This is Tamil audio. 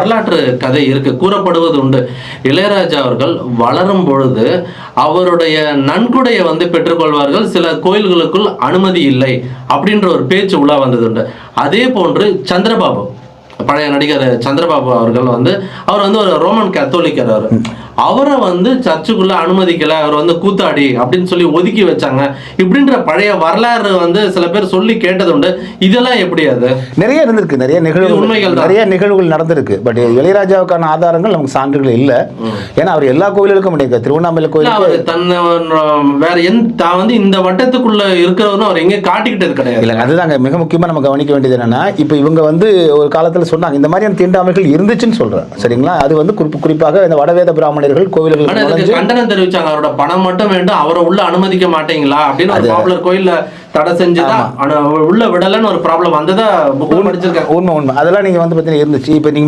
வரலாற்று கதை இருக்கு, கூறப்படுவது உண்டு. இளையராஜா அவர்கள் வளரும் பொழுது அவருடைய நன்கொடையை வந்து பெற்றுக்கொள்வார்கள், சில கோயில்களுக்குள் அனுமதி இல்லை அப்படின்ற ஒரு பேச்சு உலா வந்தது உண்டு. அதே போன்று சந்திரபாபு, பழைய நடிகர் சந்திரபாபு அவர்கள் வந்து அவர் வந்து ஒரு ரோமன் கத்தோலிக்கர். அவரை வந்து சர்ச்சுக்குள்ள அனுமதிக்கல, அவர் வந்து கூத்தாடி அப்படின்னு சொல்லி ஒதுக்கி வச்சாங்க இப்படின்ற பழைய வரலாறு வந்து சில பேர் சொல்லி கேட்டது உண்டு. இதெல்லாம் எப்படி? அது நிறைய இருந்திருக்கு, நிறைய உண்மைகள், நிறைய நிகழ்வுகள் நடந்திருக்கு. பட் இளையராஜாவுக்கான ஆதாரங்கள் நமக்கு சான்றுகள் இல்லை. ஏன்னா அவர் எல்லா கோயிலுக்கும் முடியாது. திருவண்ணாமலை கோயில் அவர் தன்னை வேற தான் வந்து இந்த வட்டத்துக்குள்ள இருக்கிறவரும் அவர் எங்கேயும் காட்டிக்கிட்டது கிடையாது. இல்லை, அதுதாங்க மிக முக்கியமா நம்ம கவனிக்க வேண்டியது. என்னன்னா இப்போ இவங்க வந்து ஒரு காலத்துல சொன்னாங்க இந்த மாதிரியான தீண்டாமைகள் இருந்துச்சுன்னு சொல்றேன், சரிங்களா? அது வந்து குறிப்பாக இந்த வடவேத பிராமணர்கள் கோவில்களுக்கு கண்டனம் தெரிவிச்சாங்க. அவரோட பணம் மட்டும் வேண்டும், அவரை உள்ள அனுமதிக்க மாட்டீங்களா அப்படின்னு ஒரு பாப்புலர் கோயில்ல தடை செஞ்சுதான் உள்ள விடலன்னு ஒரு ப்ராப்ளம் வந்ததா புக் படிச்சிருக்காங்க. உண்மை அதெல்லாம் நீங்க வந்து பாத்தீங்கன்னா இருந்துச்சு. இப்ப நீங்க